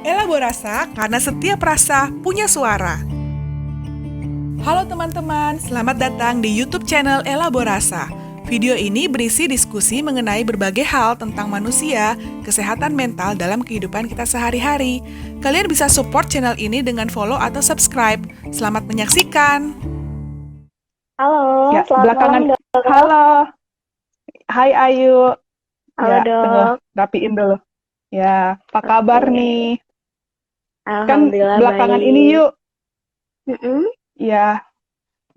Elaborasa karena setiap rasa punya suara. Halo teman-teman, selamat datang di YouTube channel Elaborasa. Video ini berisi diskusi mengenai berbagai hal tentang manusia, kesehatan mental dalam kehidupan kita sehari-hari. Kalian bisa support channel ini dengan follow atau subscribe. Selamat menyaksikan. Halo, Ya, selamat malam belakangan. dok. Halo, hai Ayu. Halo Ya, tunggu, dok. rapiin dulu. Ya, apa kabar Oke, nih? Kan alhamdulillah belakangan ini baik. yuk, Mm-mm. ya,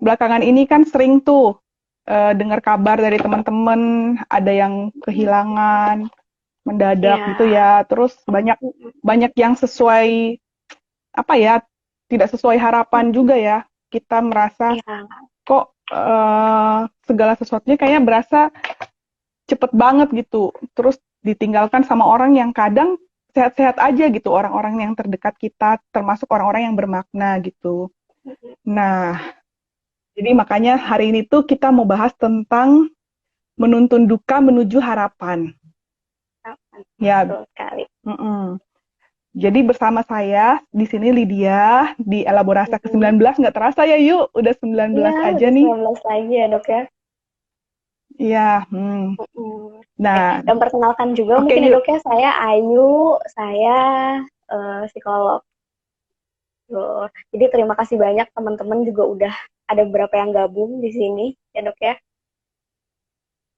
belakangan ini kan sering tuh dengar kabar dari teman-teman, ada yang kehilangan, mendadak gitu Ya, ya. Terus banyak mm-mm. banyak yang sesuai apa ya, tidak sesuai harapan juga ya. Kita merasa Ya, kok segala sesuatunya kayaknya berasa cepet banget gitu. Terus ditinggalkan sama orang yang kadang sehat-sehat aja gitu, orang-orang yang terdekat kita, termasuk orang-orang yang bermakna gitu. Mm-mm. Nah, jadi makanya hari ini tuh kita mau bahas tentang menuntun duka menuju harapan. Ya, Betul sekali. mm-mm. Jadi bersama saya di sini Lydia di Elaborasa Mm-mm. ke-19, nggak terasa ya yuk, udah 19 Iya, aja udah nih. 19 lagi ya dok ya. Iya, Mm-mm. Oke, Nah, dan perkenalkan juga oke mungkin ya yuk. dok ya, saya Ayu, saya psikolog. Tuh. Jadi terima kasih banyak teman-teman juga udah ada beberapa yang gabung di sini ya dok ya.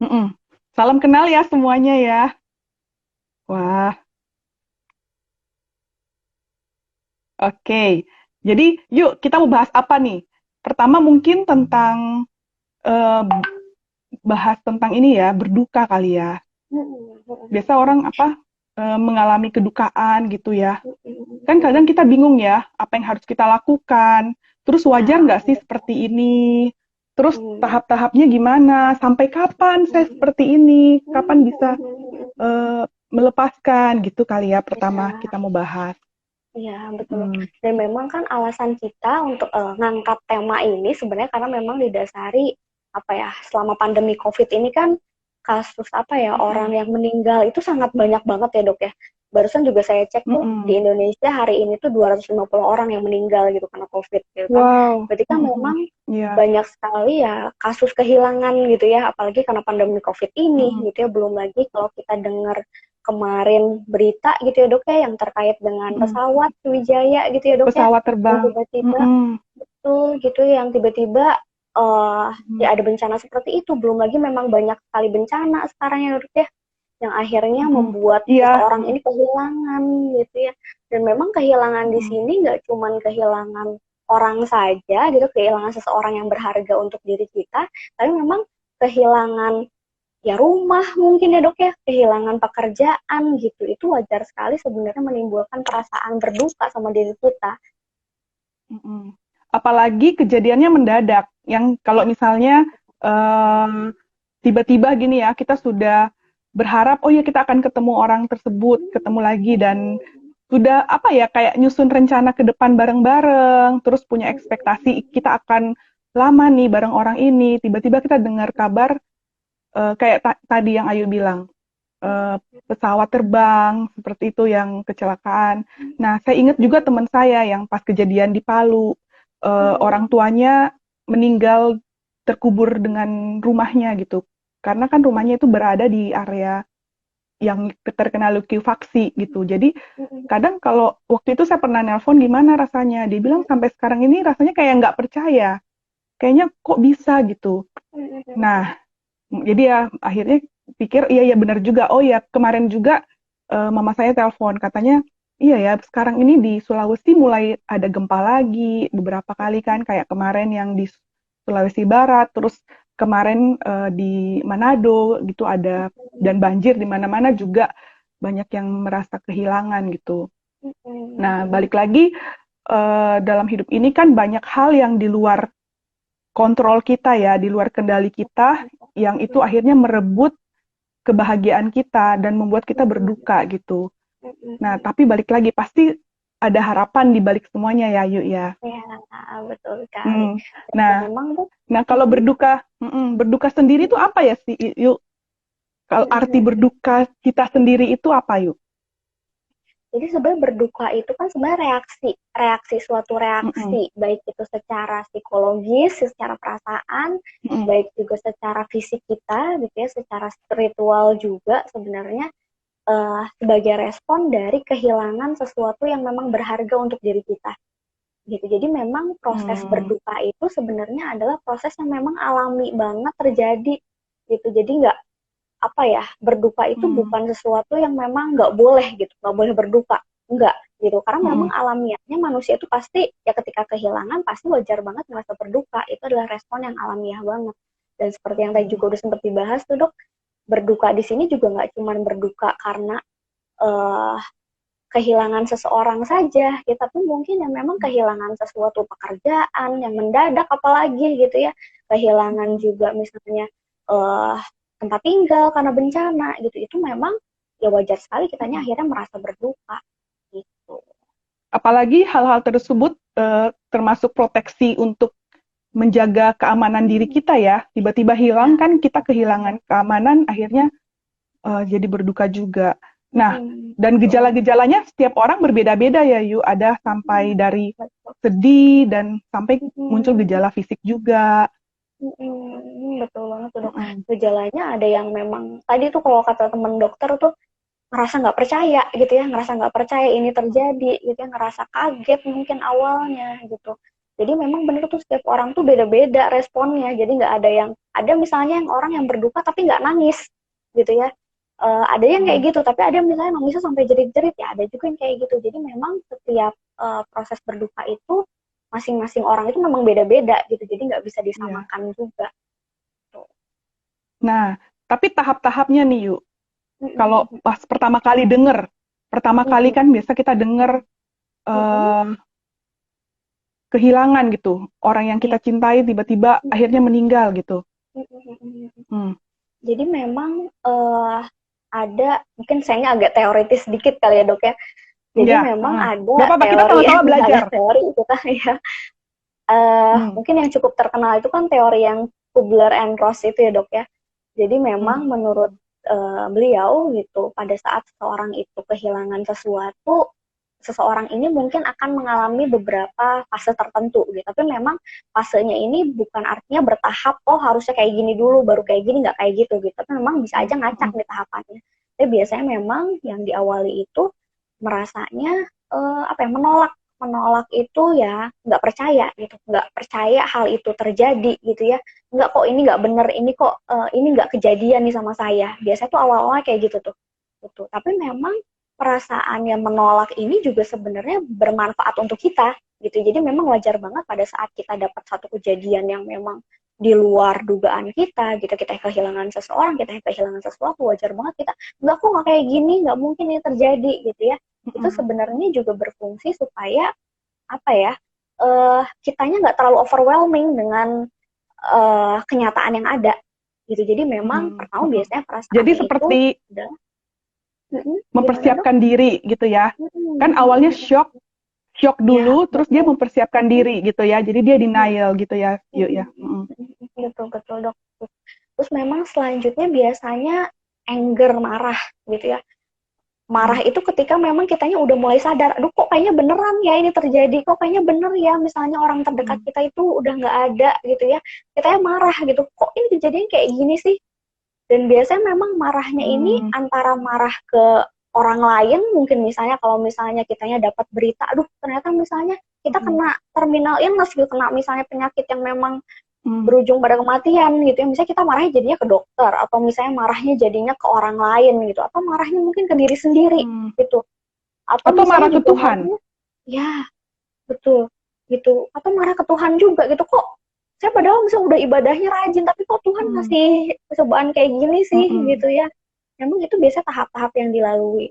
Mm-mm. Salam kenal ya semuanya ya. Wah, oke, jadi yuk kita mau bahas apa nih? Pertama mungkin tentang eh, bahas tentang ini ya, berduka kali ya. Mm-mm. Biasa orang apa mengalami kedukaan gitu ya. Kan Mm-mm. kadang kita bingung ya, apa yang harus kita lakukan. Terus wajar Nah, nggak sih seperti ini? Terus hmm, tahap-tahapnya gimana? Sampai kapan saya hmm, seperti ini? Kapan bisa hmm, eh, melepaskan gitu kali ya? Pertama ya, kita mau bahas. ya betul. Hmm, Dan memang kan alasan kita untuk ngangkat tema ini sebenarnya karena memang didasari apa ya, selama pandemi COVID ini kan kasus apa ya, orang mm-mm, yang meninggal itu sangat banyak banget ya dok ya. Barusan juga saya cek tuh di mm-mm. Indonesia hari ini tuh 250 orang yang meninggal gitu karena COVID gitu kan. Wow, Berarti kan mm-mm, memang iya, banyak sekali ya kasus kehilangan gitu ya, apalagi karena pandemi COVID ini mm-mm, gitu ya. Belum lagi kalau kita dengar kemarin berita gitu ya dok ya yang terkait dengan mm-mm. pesawat Sriwijaya gitu ya dok ya, Pesawat yang terbang, tiba-tiba mm-mm, tuh gitu ya, yang tiba-tiba mm, ya ada bencana seperti itu. Belum lagi memang banyak sekali bencana sekarang ya dok ya, yang akhirnya mm-mm. membuat Iya, seseorang ini kehilangan gitu ya. Dan memang kehilangan di mm-mm, sini nggak cuman kehilangan orang saja gitu, kehilangan seseorang yang berharga untuk diri kita, tapi memang kehilangan ya rumah mungkin ya dok ya, kehilangan pekerjaan gitu. Itu wajar sekali sebenarnya menimbulkan perasaan berduka sama diri kita. mm-mm. Apalagi kejadiannya mendadak, yang kalau misalnya tiba-tiba gini ya, kita sudah berharap, oh ya kita akan ketemu orang tersebut, ketemu lagi dan sudah apa ya kayak nyusun rencana ke depan bareng-bareng, terus punya ekspektasi kita akan lama nih bareng orang ini, tiba-tiba kita dengar kabar kayak tadi yang Ayu bilang pesawat terbang seperti itu yang kecelakaan. Nah, saya ingat juga teman saya yang pas kejadian di Palu, orang tuanya meninggal terkubur dengan rumahnya gitu. Karena kan rumahnya itu berada di area yang terkena likuifaksi gitu. Jadi kadang kalau waktu itu saya pernah nelpon gimana rasanya, dia bilang sampai sekarang ini rasanya kayak nggak percaya, kayaknya kok bisa gitu. Nah, jadi ya akhirnya pikir iya ya benar juga. Oh ya kemarin juga mama saya telepon katanya iya ya sekarang ini di Sulawesi mulai ada gempa lagi beberapa kali kan kayak kemarin yang di Sulawesi Barat terus kemarin di Manado gitu ada dan banjir di mana-mana juga banyak yang merasa kehilangan gitu. Nah balik lagi dalam hidup ini kan banyak hal yang di luar kontrol kita ya, di luar kendali kita yang itu akhirnya merebut kebahagiaan kita dan membuat kita berduka gitu. Nah, tapi balik lagi pasti ada harapan di balik semuanya ya, Yuk ya. Ya, betul sekali. Hmm. Dan Nah, memang tuh nah kalau berduka, berduka sendiri itu apa ya sih, Yuk? Kalau arti berduka kita sendiri itu apa, Yuk? Jadi sebenarnya berduka itu kan sebenarnya reaksi suatu Mm-mm. reaksi, baik itu secara psikologis, secara perasaan, Mm-mm. baik juga secara fisik kita, gitu ya, secara spiritual juga sebenarnya sebagai respon dari kehilangan sesuatu yang memang berharga untuk diri kita. Gitu. Jadi memang proses Mm. berduka itu sebenarnya adalah proses yang memang alami banget terjadi gitu. Jadi nggak apa ya, berduka itu Mm. bukan sesuatu yang memang nggak boleh gitu, nggak boleh berduka, nggak gitu. Karena memang Mm. alamiahnya manusia itu pasti ya ketika kehilangan pasti wajar banget merasa berduka. Itu adalah respon yang alamiah banget. Dan seperti yang tadi juga udah sempat dibahas tuh dok, berduka di sini juga nggak cuma berduka karena uh, kehilangan seseorang saja, ya, tapi mungkin yang memang kehilangan sesuatu pekerjaan yang mendadak apalagi gitu ya, kehilangan juga misalnya uh, tempat tinggal karena bencana gitu, itu memang ya wajar sekali kitanya akhirnya merasa berduka gitu. Apalagi hal-hal tersebut termasuk proteksi untuk menjaga keamanan diri kita ya. Tiba-tiba hilang Ya. kan kita kehilangan keamanan, akhirnya jadi berduka juga. Nah, dan Betul. gejala-gejalanya setiap orang berbeda-beda ya, Yu. Ada sampai dari Betul. sedih dan sampai muncul Mm-mm. gejala fisik juga. Betul banget tuh dok. Mm-mm. Gejalanya ada yang memang tadi tuh kalau kata teman dokter tuh ngerasa nggak percaya gitu ya, ngerasa nggak percaya ini terjadi gitu ya, ngerasa kaget mungkin awalnya gitu. Jadi memang bener tuh setiap orang tuh beda-beda responnya. Jadi nggak ada yang, ada misalnya yang orang yang berduka tapi nggak nangis gitu ya. Ada yang kayak Mm. gitu, tapi ada yang misalnya nangisnya sampai jerit-jerit ya, ada juga yang kayak gitu. Jadi memang setiap proses berduka itu masing-masing orang itu memang beda-beda gitu. Jadi nggak bisa Iya. disamakan juga. Tuh. Nah, tapi tahap-tahapnya nih, Yu. Kalau Mm-mm. pas pertama kali Mm-mm. kan biasa kita denger Mm-mm. eh, kehilangan gitu. Orang yang Iya. kita cintai tiba-tiba akhirnya meninggal gitu. Mm-mm. Hmm. Jadi memang ada, mungkin sayangnya agak teoritis sedikit kali ya dok ya. Jadi Ya, memang ada gak apa-apa, kita teori sama-sama belajar. agak teori kita ya. Hmm. Mungkin yang cukup terkenal itu kan teori yang Kubler and Ross itu ya dok ya. Jadi Hmm. memang menurut beliau gitu, pada saat seseorang itu kehilangan sesuatu, seseorang ini mungkin akan mengalami beberapa fase tertentu gitu. Tapi memang fasenya ini bukan artinya bertahap, oh harusnya kayak gini dulu, baru kayak gini, nggak kayak gitu gitu. Tapi memang bisa aja ngacak Hmm. di tahapannya. Tapi biasanya memang yang diawali itu merasanya apa ya, menolak menolak itu ya, nggak percaya gitu, nggak percaya hal itu terjadi gitu ya, nggak, kok ini nggak bener, ini kok ini nggak kejadian nih sama saya. Biasanya tuh awal-awal kayak gitu tuh gitu. Tapi memang perasaan yang menolak ini juga sebenarnya bermanfaat untuk kita gitu. Jadi memang wajar banget pada saat kita dapat satu kejadian yang memang di luar dugaan kita gitu, kita kehilangan seseorang, kita kehilangan sesuatu, wajar banget kita nggak, kok nggak kayak gini, nggak mungkin ini terjadi gitu ya. Itu Hmm. sebenarnya juga berfungsi supaya apa ya, kitanya nggak terlalu overwhelming dengan kenyataan yang ada gitu. Jadi memang Hmm. pertama Hmm. biasanya Jadi perasaannya itu seperti adalah gimana dok? mempersiapkan diri gitu ya. Kan awalnya shock Ya dulu, terus dia betul. mempersiapkan diri gitu ya. Jadi dia denial gitu ya, yuk ya. Hmm. Betul betul dok. Terus memang selanjutnya biasanya anger, marah gitu ya. Hmm. Marah itu ketika memang kitanya udah mulai sadar, aduh kok kayaknya beneran ya ini terjadi, kok kayaknya bener ya misalnya orang terdekat Hmm. kita itu udah nggak ada gitu ya, kitanya marah gitu, kok ini kejadian kayak gini sih. Dan biasanya memang marahnya ini Hmm. antara marah ke orang lain, mungkin misalnya kalau misalnya kitanya dapat berita, aduh ternyata misalnya kita Hmm. kena terminal illness gitu, kena misalnya penyakit yang memang Hmm. berujung pada kematian gitu ya, misalnya kita marahnya jadinya ke dokter, atau misalnya marahnya jadinya ke orang lain gitu, atau marahnya mungkin ke diri sendiri Hmm. gitu, atau Atau misalnya marah ke juga Tuhan. marahnya, ya betul gitu, atau marah ke Tuhan juga gitu, kok saya padahal misalnya udah ibadahnya rajin tapi kok Tuhan Hmm. masih cobaan kayak gini sih Hmm. gitu ya. Memang itu biasa tahap-tahap yang dilalui.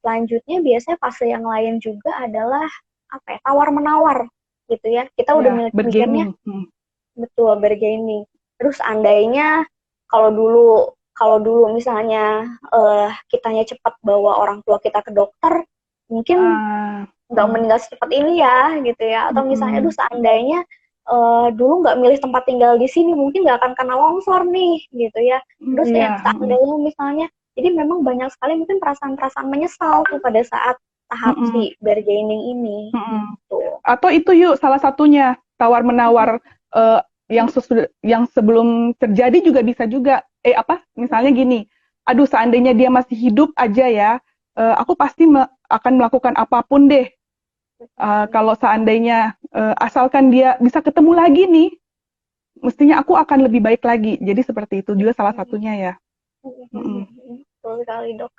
Selanjutnya biasanya fase yang lain juga adalah apa ya, tawar menawar gitu ya, kita udah Ya, mikirnya bergaming. Hmm. betul bergaining. Terus andainya kalau dulu misalnya kitanya cepat bawa orang tua kita ke dokter, mungkin Ah. nggak Hmm. meninggal secepat ini ya gitu ya. Atau misalnya Hmm. aduh seandainya dulu nggak milih tempat tinggal di sini, mungkin nggak akan kena longsor nih gitu ya. Hmm. Terus Iya. yang Hmm. seandainya misalnya, jadi memang banyak sekali mungkin perasaan-perasaan menyesal tuh pada saat tahap Mm-mm. si bargaining ini. Mm-mm. Tuh. Atau itu yuk salah satunya tawar-menawar yang sebelum terjadi juga bisa juga. Misalnya gini, aduh seandainya dia masih hidup aja ya, aku pasti akan melakukan apapun deh. Kalau seandainya asalkan dia bisa ketemu lagi nih, mestinya aku akan lebih baik lagi. Jadi seperti itu juga salah satunya ya. Mm-mm. Betul sekali, Dok.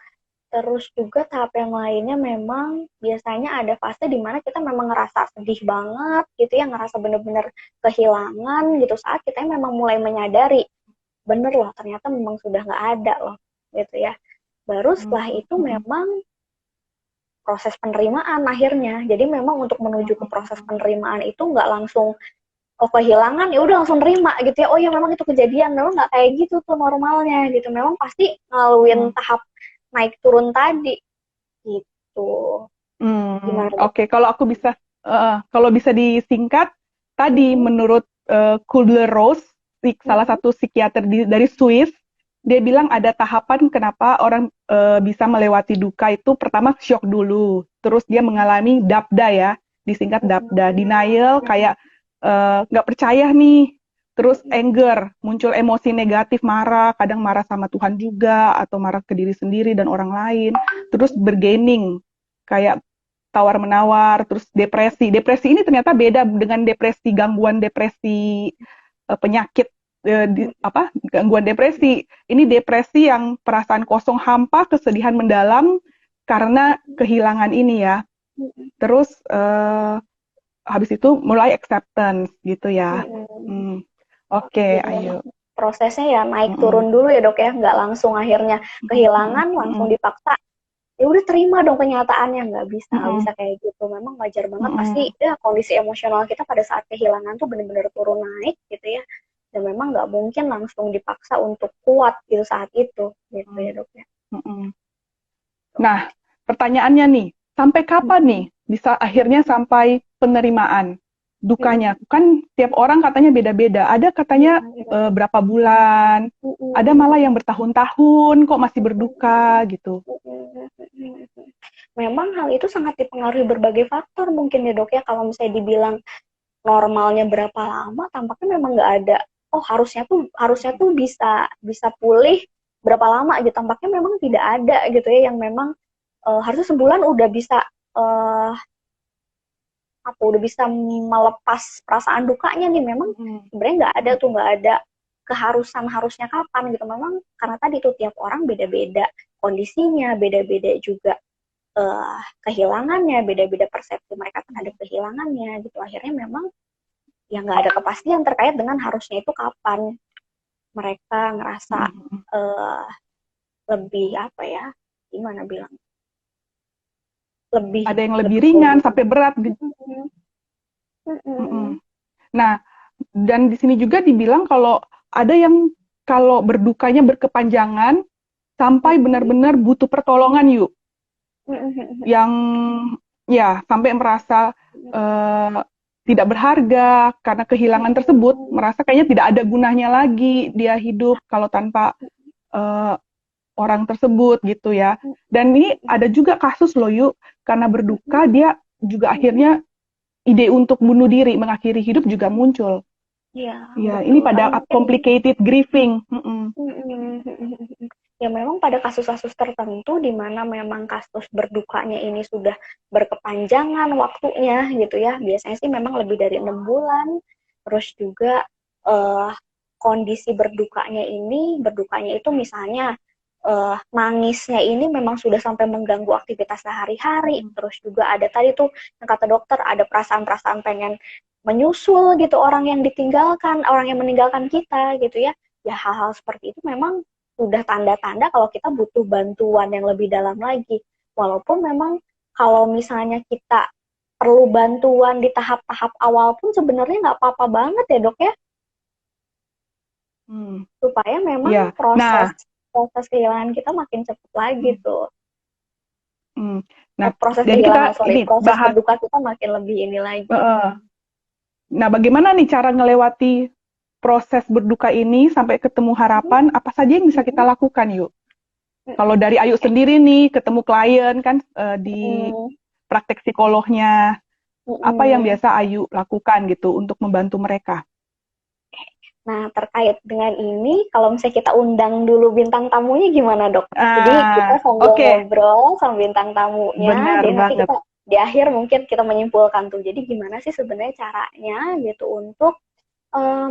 Terus juga tahap yang lainnya memang biasanya ada fase di mana kita memang ngerasa sedih banget gitu ya, ngerasa bener-bener kehilangan gitu saat kita memang mulai menyadari, bener loh ternyata memang sudah nggak ada loh gitu ya. Baru setelah itu Mm-mm. memang proses penerimaan akhirnya. Jadi memang untuk menuju ke proses penerimaan itu nggak langsung oh kehilangan ya udah langsung terima gitu ya. Oh ya memang itu kejadian, memang nggak kayak gitu tuh normalnya gitu. Memang pasti ngaluin tahap naik turun tadi gitu. Gimana dok? Oke, kalau bisa disingkat, tadi menurut Kubler-Ross, salah satu psikiater dari Swiss, dia bilang ada tahapan kenapa orang bisa melewati duka itu. Pertama shock dulu, terus dia mengalami dabda ya, disingkat dabda, denial kayak nggak percaya nih. Terus anger, muncul emosi negatif, marah, kadang marah sama Tuhan juga, atau marah ke diri sendiri dan orang lain. Terus bargaining, kayak tawar-menawar, terus depresi. Depresi ini ternyata beda dengan depresi, gangguan depresi penyakit, gangguan depresi. Ini depresi yang perasaan kosong hampa, kesedihan mendalam karena kehilangan ini ya. Terus habis itu mulai acceptance gitu ya. Oke, ayo. Prosesnya ya naik turun dulu ya dok ya, nggak langsung akhirnya kehilangan langsung dipaksa ya udah terima dong kenyataannya, nggak bisa kayak gitu. Memang wajar banget pasti ya kondisi emosional kita pada saat kehilangan tuh benar-benar turun naik gitu ya, dan memang nggak mungkin langsung dipaksa untuk kuat gitu saat itu gitu ya dok ya. Nah, pertanyaannya nih, sampai kapan nih bisa akhirnya sampai penerimaan dukanya? Kan tiap orang katanya beda-beda. Ada katanya berapa bulan, ada malah yang bertahun-tahun kok masih berduka gitu. Memang hal itu sangat dipengaruhi berbagai faktor mungkin ya dok ya. Kalau misalnya dibilang normalnya berapa lama, tampaknya memang nggak ada. Oh harusnya tuh bisa pulih berapa lama gitu. Tampaknya memang tidak ada gitu ya yang memang harusnya sebulan udah bisa udah bisa melepas perasaan dukanya nih. Memang sebenarnya nggak ada keharusan harusnya kapan gitu. Memang karena tadi tuh tiap orang beda-beda kondisinya, beda-beda juga kehilangannya, beda-beda persepsi mereka terhadap kehilangannya gitu. Akhirnya memang ya nggak ada kepastian terkait dengan harusnya itu kapan mereka ngerasa lebih apa ya, gimana bilang, lebih ada yang lebih ringan sampai berat gitu. Nah, dan di sini juga dibilang kalau ada yang kalau berdukanya berkepanjangan sampai benar-benar butuh pertolongan yuk, yang ya sampai merasa tidak berharga karena kehilangan tersebut, merasa kayaknya tidak ada gunanya lagi dia hidup kalau tanpa orang tersebut gitu ya. Dan ini ada juga kasus loh yuk, karena berduka dia juga akhirnya ide untuk bunuh diri, mengakhiri hidup juga muncul. Ya, ini pada complicated grieving. Ya memang pada kasus-kasus tertentu di mana memang kasus berdukanya ini sudah berkepanjangan waktunya gitu ya. Biasanya sih memang lebih dari 6 bulan. Terus juga kondisi berdukanya itu misalnya nangisnya ini memang sudah sampai mengganggu aktivitas sehari-hari. Terus juga ada tadi tuh yang kata dokter ada perasaan-perasaan pengen menyusul gitu orang yang meninggalkan kita gitu ya. Ya hal-hal seperti itu memang sudah tanda-tanda kalau kita butuh bantuan yang lebih dalam lagi. Walaupun memang kalau misalnya kita perlu bantuan di tahap-tahap awal pun sebenarnya nggak apa-apa banget ya dok ya. Supaya memang proses kehilangan kita makin cepat lagi tuh. Nah, proses berduka kita makin lebih ini lagi. Nah, bagaimana nih cara ngelewati proses berduka ini sampai ketemu harapan? Apa saja yang bisa kita lakukan yuk? Kalau dari Ayu sendiri nih, ketemu klien kan di Mm, praktek psikolognya, apa yang mm. biasa Ayu lakukan gitu untuk membantu mereka? Nah, terkait dengan ini, kalau misalnya kita undang dulu bintang tamunya gimana, Dok? Jadi kita sambil Oke, ngobrol sama bintang tamunya, benar jadi nanti banget. kita di akhir mungkin kita menyimpulkan tuh. Jadi gimana sih sebenarnya caranya gitu untuk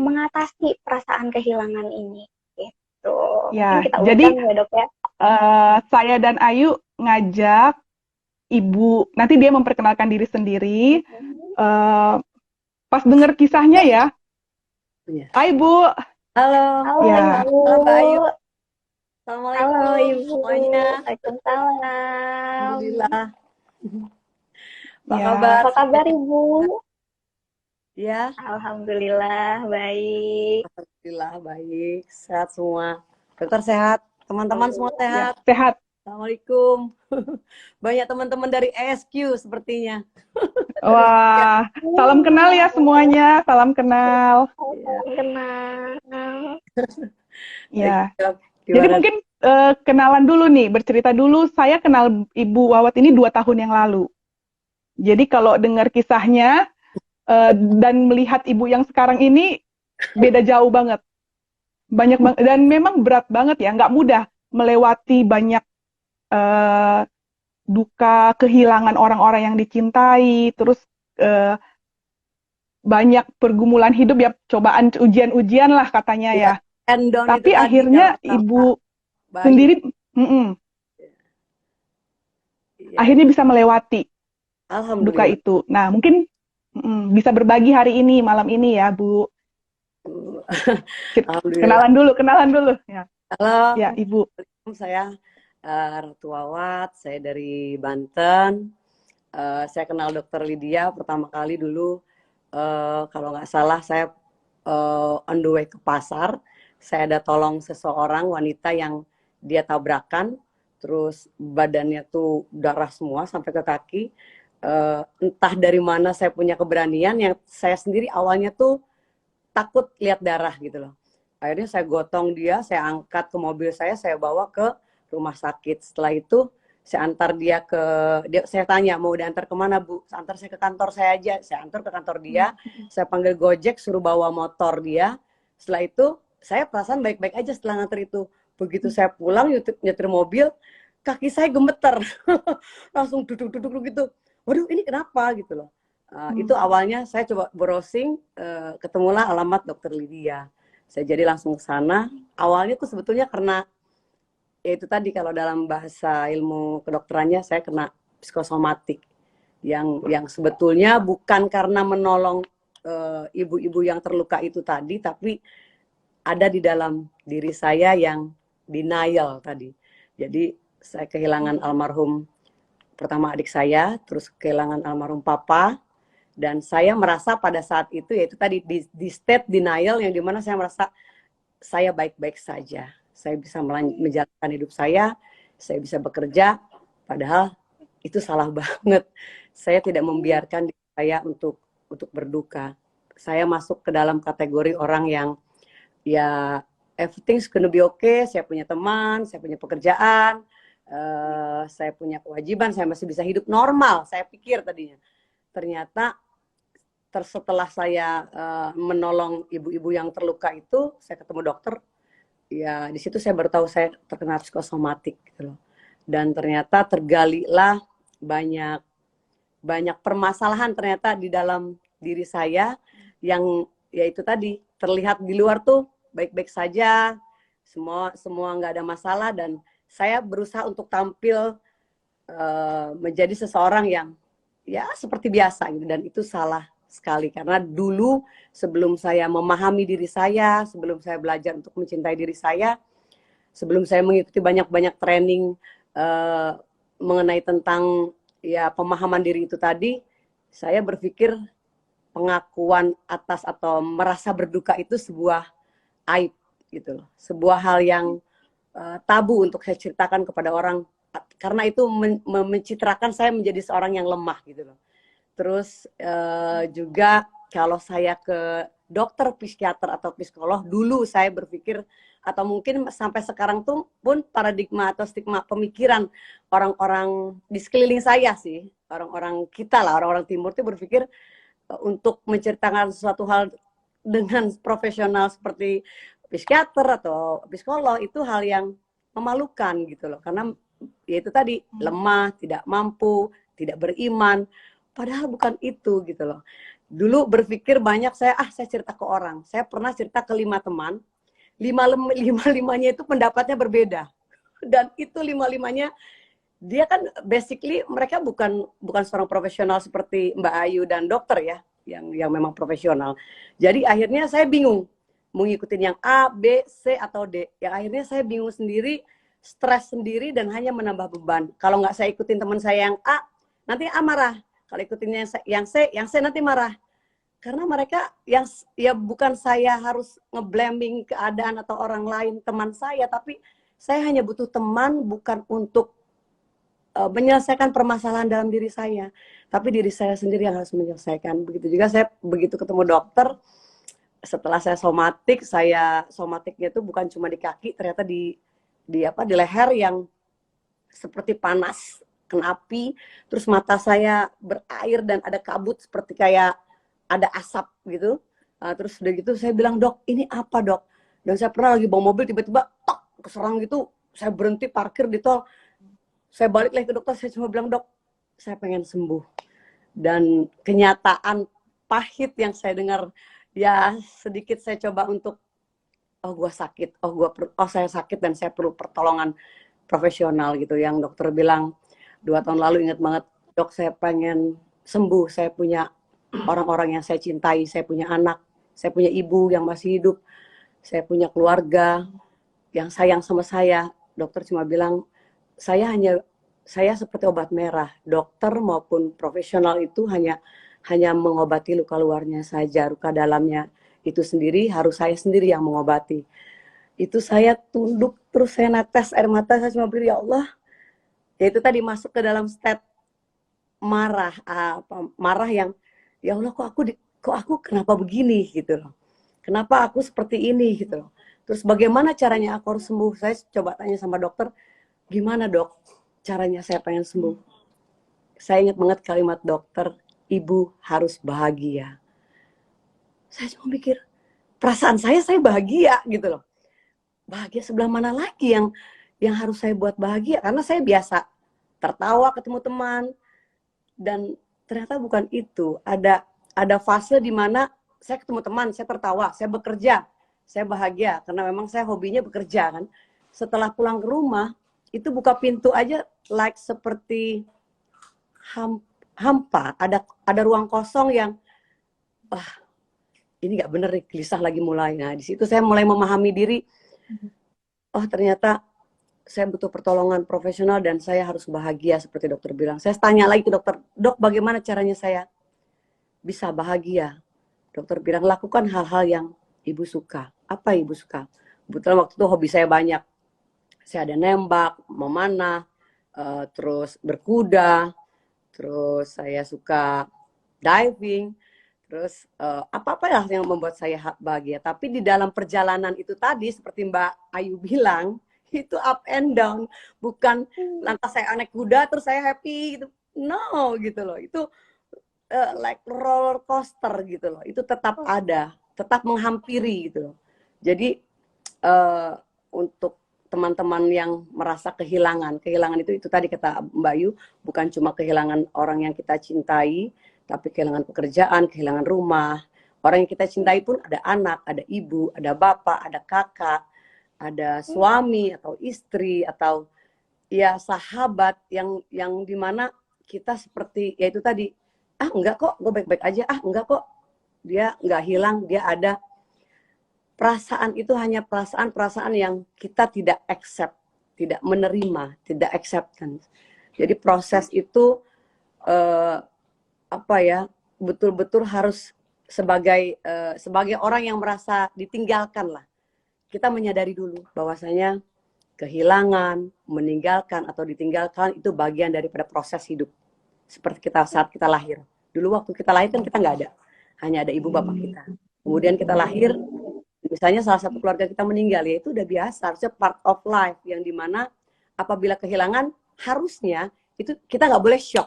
mengatasi perasaan kehilangan ini gitu. Mungkin Ya, kita jadi undang ya, Dok ya. saya dan Ayu ngajak Ibu, nanti dia memperkenalkan diri sendiri. Mm-mm. Eh, Pas dengar kisahnya ya, Iya. Hai Bu, Halo, Halo ya, Ibu. halo Mbak Ayu. Halo Assalamualaikum Ibu. semuanya. Waalaikumsalam. Alhamdulillah. Apa ya, kabar? Apa kabar Ibu? Ya, Alhamdulillah baik. Alhamdulillah baik. Sehat semua. Dokter sehat. Teman-teman semua ya, sehat. sehat. Assalamualaikum. Banyak teman-teman dari ESQ sepertinya. Ya, Wah, salam kenal ya semuanya, salam kenal. ya. Salam kenal. Baik, Ya, Dok. jadi Gimana? mungkin kenalan dulu nih, bercerita dulu. Saya kenal Ibu Wawat ini 2 tahun yang lalu. Jadi kalau dengar kisahnya dan melihat Ibu yang sekarang ini beda jauh banget. Banyak banget dan memang berat banget ya, nggak mudah melewati banyak eh, duka, kehilangan orang-orang yang dicintai, terus eh, banyak pergumulan hidup ya, cobaan ujian-ujian lah katanya Ya, ya. hand down itu Tapi tadi kalau akhirnya kata Ibu Bayu. sendiri Ya, akhirnya bisa melewati duka Alhamdulillah. itu. Nah, mungkin bisa berbagi hari ini, malam ini ya, Bu. Alhamdulillah. Kenalan dulu. Ya, Halo. ya Ibu. Saya Ratu Wawat, saya dari Banten. Saya kenal Dokter Lydia pertama kali dulu, kalau nggak salah saya on the way ke pasar. Saya ada tolong seseorang wanita yang dia tabrakan, terus badannya tuh darah semua sampai ke kaki. Entah dari mana saya punya keberanian yang saya sendiri awalnya tuh takut lihat darah gitu loh. Akhirnya saya gotong dia, saya angkat ke mobil saya bawa ke rumah sakit. Setelah itu saya antar dia ke saya tanya mau diantar kemana Bu? Antar saya ke kantor saya aja. Saya antar ke kantor dia, saya panggil Gojek suruh bawa motor dia. Setelah itu saya perasaan baik-baik aja setelah nganter itu. Begitu saya pulang nyetir mobil, kaki saya gemeter. Langsung duduk-duduk gitu. Waduh ini kenapa gitu loh. Itu awalnya saya coba browsing, ketemulah alamat Dokter Lydia. Saya jadi langsung ke sana. Awalnya tuh sebetulnya karena ya itu tadi kalau dalam bahasa ilmu kedokterannya saya kena psikosomatik yang sebetulnya bukan karena menolong ibu-ibu yang terluka itu tadi, tapi ada di dalam diri saya yang denial tadi. Jadi saya kehilangan almarhum pertama adik saya, terus kehilangan almarhum papa, dan saya merasa pada saat itu yaitu tadi di state denial yang dimana saya merasa saya baik-baik saja, saya bisa menjalankan hidup saya bisa bekerja, padahal itu salah banget. Saya tidak membiarkan diri saya untuk berduka. Saya masuk ke dalam kategori orang yang ya everything's gonna be okay. Saya punya teman, saya punya pekerjaan, saya punya kewajiban, saya masih bisa hidup normal. Saya pikir tadinya, ternyata setelah saya menolong ibu-ibu yang terluka itu, saya ketemu dokter. Ya di situ saya baru tahu saya terkena psikosomatik gitu loh. Dan ternyata tergalilah banyak permasalahan ternyata di dalam diri saya yang ya itu tadi terlihat di luar tuh baik-baik saja, semua nggak ada masalah, dan saya berusaha untuk tampil menjadi seseorang yang ya seperti biasa gitu, dan itu salah sekali karena dulu sebelum saya memahami diri saya, sebelum saya belajar untuk mencintai diri saya, sebelum saya mengikuti banyak training mengenai tentang ya pemahaman diri itu tadi, saya berpikir pengakuan atas atau merasa berduka itu sebuah aib gitu loh, sebuah hal yang tabu untuk saya ceritakan kepada orang karena itu mencitrakan saya menjadi seorang yang lemah gitu loh. Terus juga kalau saya ke dokter psikiater atau psikolog, dulu saya berpikir, atau mungkin sampai sekarang tuh pun paradigma atau stigma pemikiran orang-orang di sekeliling saya sih, orang-orang kita lah, orang-orang timur tuh berpikir untuk menceritakan sesuatu hal dengan profesional seperti psikiater atau psikolog itu hal yang memalukan gitu loh, karena ya itu tadi, lemah, tidak mampu, tidak beriman, padahal bukan itu gitu loh. Dulu berpikir banyak, saya cerita ke orang, saya pernah cerita ke 5 teman, lima-limanya itu pendapatnya berbeda, dan itu 5-limanya dia kan basically mereka bukan seorang profesional seperti Mbak Ayu dan dokter ya, yang memang profesional. Jadi akhirnya saya bingung mau ngikutin yang A, B, C atau D. Yang akhirnya saya bingung sendiri, stres sendiri, dan hanya menambah beban. Kalau nggak saya ikutin teman saya yang A, nanti A marah. Kalau ikutin yang C nanti marah. Karena mereka yang ya bukan saya harus ngeblaming keadaan atau orang lain, teman saya, tapi saya hanya butuh teman bukan untuk menyelesaikan permasalahan dalam diri saya, tapi diri saya sendiri yang harus menyelesaikan. Begitu juga saya begitu ketemu dokter, setelah saya somatiknya itu bukan cuma di kaki, ternyata di leher yang seperti panas, kena api, terus mata saya berair dan ada kabut seperti kayak ada asap gitu. Terus udah gitu saya bilang, "Dok, ini apa, Dok?" Dan saya pernah lagi bawa mobil, tiba-tiba tok keserang gitu, saya berhenti parkir di tol. Saya balik lagi ke dokter, saya cuma bilang, "Dok, saya pengen sembuh." Dan kenyataan pahit yang saya dengar, ya sedikit saya coba untuk, gue sakit, saya sakit dan saya perlu pertolongan profesional gitu. Yang dokter bilang 2 tahun lalu, ingat banget, "Dok, saya pengen sembuh, saya punya orang-orang yang saya cintai, saya punya anak, saya punya ibu yang masih hidup, saya punya keluarga yang sayang sama saya." Dokter cuma bilang, saya seperti obat merah. Dokter maupun profesional itu hanya mengobati luka luarnya saja, luka dalamnya itu sendiri harus saya sendiri yang mengobati. Itu saya tunduk, terus saya netes air mata, saya cuma bilang, "Ya Allah," ya itu tadi masuk ke dalam state marah yang, "Ya Allah, kok aku kenapa begini gitu loh, kenapa aku seperti ini gitu loh. Terus bagaimana caranya aku harus sembuh?" Saya coba tanya sama dokter, "Gimana, Dok, caranya saya pengen sembuh?" Saya ingat banget kalimat dokter, "Ibu harus bahagia." Saya cuma mikir, perasaan saya bahagia gitu loh. Bahagia sebelah mana lagi yang harus saya buat bahagia? Karena saya biasa tertawa ketemu teman, dan ternyata bukan itu. Ada fase di mana saya ketemu teman, saya tertawa, saya bekerja, saya bahagia karena memang saya hobinya bekerja kan. Setelah pulang ke rumah, itu buka pintu aja like seperti hampa, ada ruang kosong yang ini nggak bener nih, gelisah lagi mulai. Nah, di situ saya mulai memahami diri, ternyata saya butuh pertolongan profesional dan saya harus bahagia seperti dokter bilang. Saya tanya lagi ke dokter, "Dok, bagaimana caranya saya bisa bahagia?" Dokter bilang, "Lakukan hal-hal yang ibu suka." Apa ibu suka? Kebetulan waktu itu hobi saya banyak. Saya ada nembak, memanah, terus berkuda, terus saya suka diving, terus apa-apa lah yang membuat saya bahagia. Tapi di dalam perjalanan itu tadi, seperti Mbak Ayu bilang, itu up and down. Bukan lantas saya naik kuda terus saya happy gitu. No gitu loh. Itu like roller coaster gitu loh. Itu tetap ada, tetap menghampiri gitu loh. Jadi untuk teman-teman yang merasa kehilangan itu tadi kata Mbak Ayu, bukan cuma kehilangan orang yang kita cintai, tapi kehilangan pekerjaan, kehilangan rumah. Orang yang kita cintai pun ada anak, ada ibu, ada bapak, ada kakak, ada suami atau istri, atau ya sahabat yang dimana kita seperti, ya itu tadi, enggak kok, gue baik-baik aja, enggak kok, dia enggak hilang, dia ada. Perasaan itu hanya perasaan yang kita tidak accept, tidak menerima, tidak acceptance. Jadi proses itu betul-betul harus sebagai orang yang merasa ditinggalkan lah. Kita menyadari dulu bahwasanya kehilangan, meninggalkan atau ditinggalkan itu bagian daripada proses hidup. Seperti kita saat kita lahir. Dulu waktu kita lahir kan kita nggak ada, hanya ada ibu bapak kita. Kemudian kita lahir, misalnya salah satu keluarga kita meninggal, ya itu udah biasa, harusnya part of life, yang dimana apabila kehilangan, harusnya itu kita nggak boleh shock.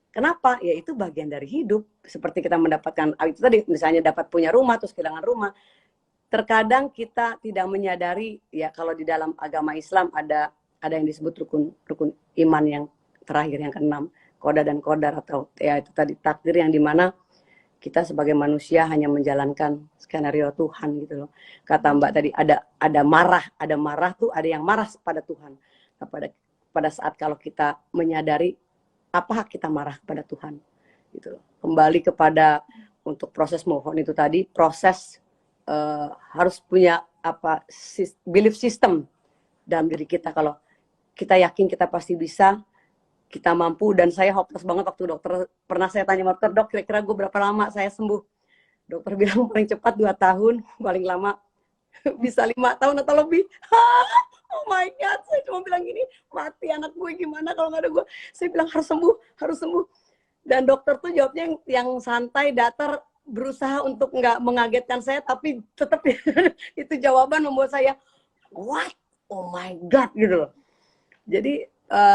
Kenapa? Ya itu bagian dari hidup. Seperti kita mendapatkan, itu tadi, misalnya dapat punya rumah, terus kehilangan rumah. Terkadang kita tidak menyadari, ya kalau di dalam agama Islam ada yang disebut rukun iman yang terakhir, yang keenam, qada dan qadar, atau ya itu tadi takdir, yang dimana kita sebagai manusia hanya menjalankan skenario Tuhan gitu loh. Kata Mbak tadi, ada marah tuh, ada yang marah pada Tuhan. Nah, pada saat kalau kita menyadari apa hak kita marah kepada Tuhan gitu loh. Kembali kepada untuk proses move on itu tadi, proses harus punya belief system dalam diri kita. Kalau kita yakin kita pasti bisa, kita mampu. Dan saya hopeless banget waktu dokter, pernah saya tanya dokter, dok kira-kira gue berapa lama saya sembuh? Dokter bilang paling cepat 2 tahun, paling lama bisa 5 tahun atau lebih. Oh my God, saya cuma bilang gini, mati anak gue gimana kalau nggak ada gue? Saya bilang harus sembuh. Dan dokter tuh jawabnya yang santai, datar, berusaha untuk nggak mengagetkan saya, tapi tetap itu jawaban membuat saya, what? Oh my God, gitu loh. Jadi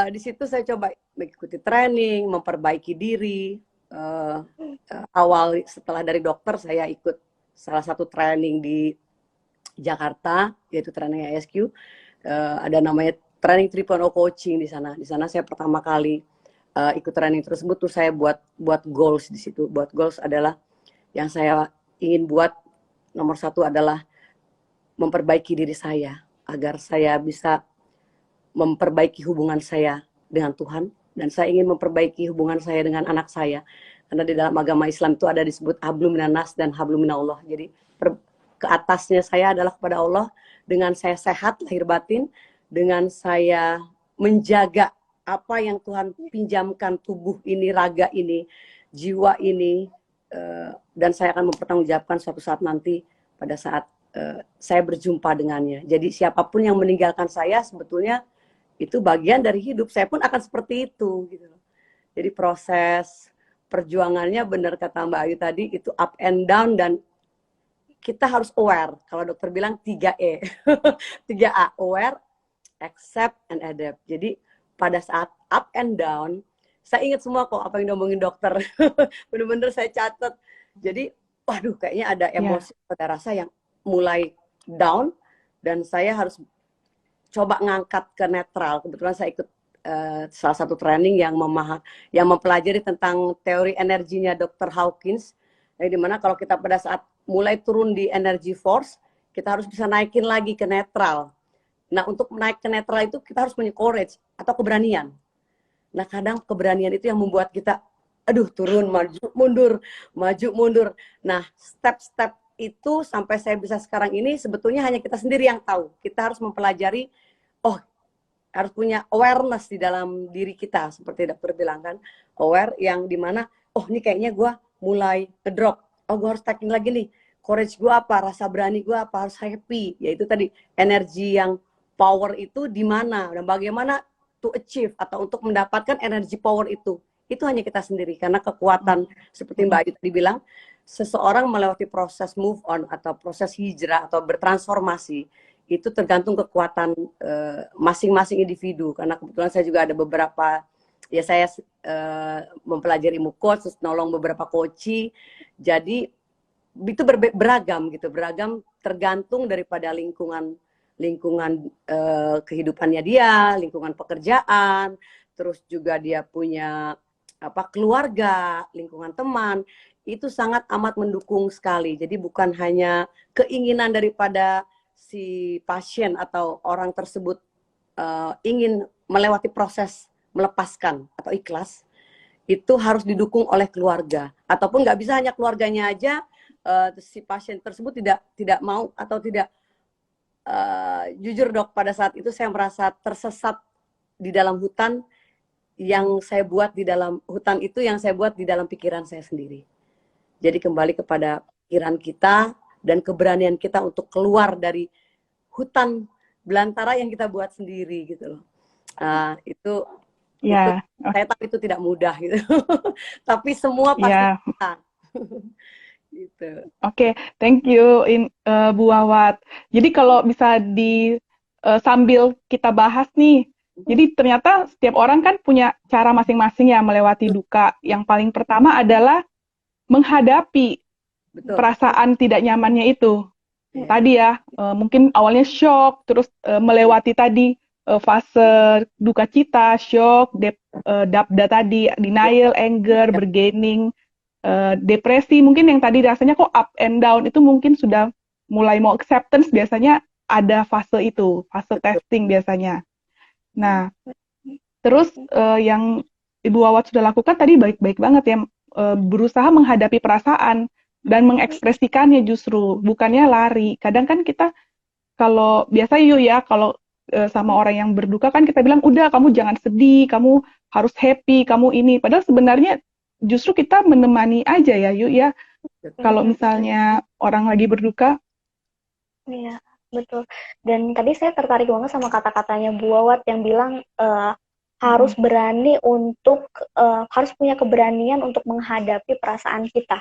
di situ saya coba mengikuti training, memperbaiki diri. Awal setelah dari dokter, saya ikut salah satu training di Jakarta, yaitu training ISQ. Ada namanya training 3.0 coaching di sana. Di sana saya pertama kali ikut training tersebut tuh saya buat goals di situ. Buat goals adalah yang saya ingin buat, nomor 1 adalah memperbaiki diri saya agar saya bisa memperbaiki hubungan saya dengan Tuhan, dan saya ingin memperbaiki hubungan saya dengan anak saya. Karena di dalam agama Islam itu ada disebut hablum minanas dan hablum minallah. Jadi ke atasnya saya adalah kepada Allah, dengan saya sehat lahir batin, dengan saya menjaga apa yang Tuhan pinjamkan, tubuh ini, raga ini, jiwa ini, dan saya akan mempertanggungjawabkan suatu saat nanti pada saat saya berjumpa dengannya. Jadi siapapun yang meninggalkan saya, sebetulnya itu bagian dari hidup. Saya pun akan seperti itu gitu. Jadi proses perjuangannya, benar kata Mbak Ayu tadi, itu up and down, dan kita harus aware. Kalau dokter bilang 3E. 3A, aware, accept, and adapt. Jadi pada saat up and down, saya ingat semua kok apa yang diomongin dokter. Bener-bener saya catat. Jadi, waduh, kayaknya ada emosi, ada rasa yang mulai down, dan saya harus coba ngangkat ke netral. Kebetulan saya ikut salah satu training yang mempelajari tentang teori energinya Dr. Hawkins. Di mana kalau kita pada saat mulai turun di energy force, kita harus bisa naikin lagi ke netral. Nah, untuk naik ke netral itu kita harus punya courage atau keberanian. Nah, kadang keberanian itu yang membuat kita, aduh, turun, maju, mundur. Nah, step-step itu sampai saya bisa sekarang ini, sebetulnya hanya kita sendiri yang tahu. Kita harus mempelajari, harus punya awareness di dalam diri kita, seperti dokter bilang kan, aware yang dimana, ini kayaknya gue mulai ngedrop, gue harus taking lagi nih, courage gue apa, rasa berani gue apa, harus happy, yaitu tadi energi yang power itu di mana, dan bagaimana to achieve atau untuk mendapatkan energi power itu hanya kita sendiri, karena kekuatan seperti Mbak Ayu tadi bilang, seseorang melewati proses move on atau proses hijrah atau bertransformasi itu tergantung kekuatan masing-masing individu. Karena kebetulan saya juga ada beberapa, ya saya mempelajari ilmu coach, terus nolong beberapa coachi, jadi itu beragam gitu, beragam tergantung daripada lingkungan kehidupannya dia, lingkungan pekerjaan, terus juga dia punya keluarga, lingkungan teman, itu sangat amat mendukung sekali. Jadi bukan hanya keinginan daripada si pasien atau orang tersebut ingin melewati proses melepaskan atau ikhlas, itu harus didukung oleh keluarga, ataupun nggak bisa hanya keluarganya aja, si pasien tersebut tidak mau atau tidak. Jujur dok, pada saat itu saya merasa tersesat di dalam hutan. Yang saya buat di dalam hutan itu, yang saya buat di dalam pikiran saya sendiri. Jadi kembali kepada pikiran kita dan keberanian kita untuk keluar dari hutan belantara yang kita buat sendiri gitu loh. Itu saya tahu itu tidak mudah gitu. Tapi semua pasti bisa. Gitu. Oke, thank you Bu Wawat. Jadi kalau bisa sambil kita bahas nih, jadi ternyata setiap orang kan punya cara masing-masing ya melewati duka. Yang paling pertama adalah menghadapi Betul. perasaan tidak nyamannya itu. Iya. Tadi ya, mungkin awalnya shock, terus melewati tadi fase duka cita, shock, dabda tadi, denial, anger, Ya. bargaining, depresi, mungkin yang tadi rasanya kok up and down, itu mungkin sudah mulai mau acceptance, biasanya ada fase itu, fase testing biasanya. Nah, terus yang Ibu Wawat sudah lakukan tadi baik-baik banget ya, berusaha menghadapi perasaan dan mengekspresikannya justru, bukannya lari. Kadang kan kita kalau biasa yuk ya, kalau sama orang yang berduka kan kita bilang, udah kamu jangan sedih, kamu harus happy, kamu ini. Padahal sebenarnya justru kita menemani aja ya yuk ya. Kalau misalnya orang lagi berduka. Iya, betul. Dan tadi saya tertarik banget sama kata-katanya Bu Wawat yang bilang harus berani untuk harus punya keberanian untuk menghadapi perasaan kita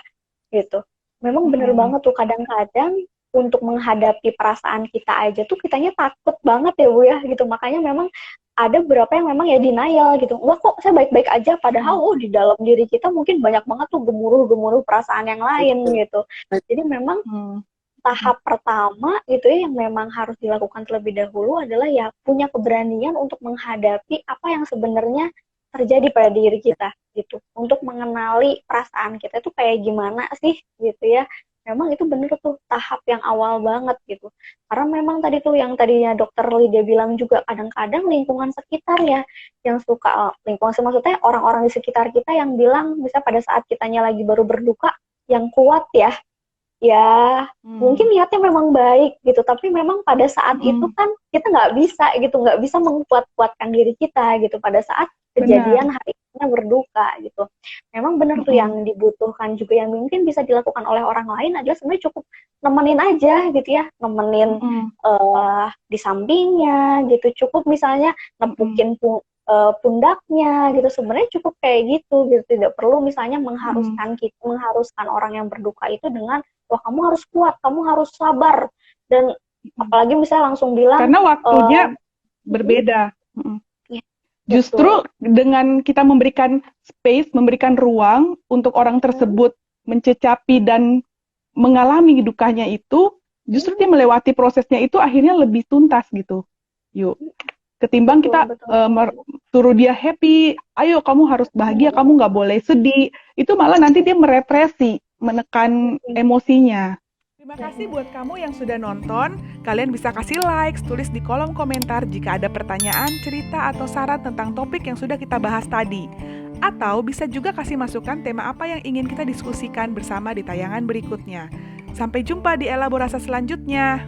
gitu. Memang bener banget tuh, kadang-kadang untuk menghadapi perasaan kita aja tuh kitanya takut banget ya Bu ya gitu. Makanya memang ada beberapa yang memang ya denial gitu. Wah, kok saya baik-baik aja, padahal di dalam diri kita mungkin banyak banget tuh gemuruh-gemuruh perasaan yang lain gitu. Jadi memang tahap pertama gitu ya yang memang harus dilakukan terlebih dahulu adalah ya punya keberanian untuk menghadapi apa yang sebenarnya terjadi pada diri kita gitu, untuk mengenali perasaan kita itu kayak gimana sih gitu ya. Memang itu bener tuh tahap yang awal banget gitu, karena memang tadi tuh yang tadinya dokter Lydia bilang juga, kadang-kadang lingkungan sekitar ya yang suka lingkungan maksudnya orang-orang di sekitar kita yang bilang misalnya pada saat kitanya lagi baru berduka, yang kuat ya mungkin niatnya memang baik gitu, tapi memang pada saat itu kan kita nggak bisa menguat-kuatkan diri kita gitu pada saat kejadian harinya berduka gitu. Memang benar tuh yang dibutuhkan juga yang mungkin bisa dilakukan oleh orang lain adalah sebenarnya cukup nemenin aja gitu ya, nemenin di sampingnya gitu, cukup misalnya nempukin pundaknya gitu, sebenarnya cukup kayak gitu, tidak perlu misalnya mengharuskan orang yang berduka itu dengan wah kamu harus kuat, kamu harus sabar, dan apalagi misalnya langsung bilang karena waktunya berbeda. Justru dengan kita memberikan space, memberikan ruang untuk orang tersebut mencecapi dan mengalami dukanya itu, justru dia melewati prosesnya itu akhirnya lebih tuntas gitu. Yuk. Ketimbang kita suruh dia happy, ayo kamu harus bahagia, kamu nggak boleh sedih, itu malah nanti dia merepresi, menekan emosinya. Terima kasih buat kamu yang sudah nonton. Kalian bisa kasih like, tulis di kolom komentar jika ada pertanyaan, cerita, atau saran tentang topik yang sudah kita bahas tadi. Atau bisa juga kasih masukan tema apa yang ingin kita diskusikan bersama di tayangan berikutnya. Sampai jumpa di Elaborasa selanjutnya.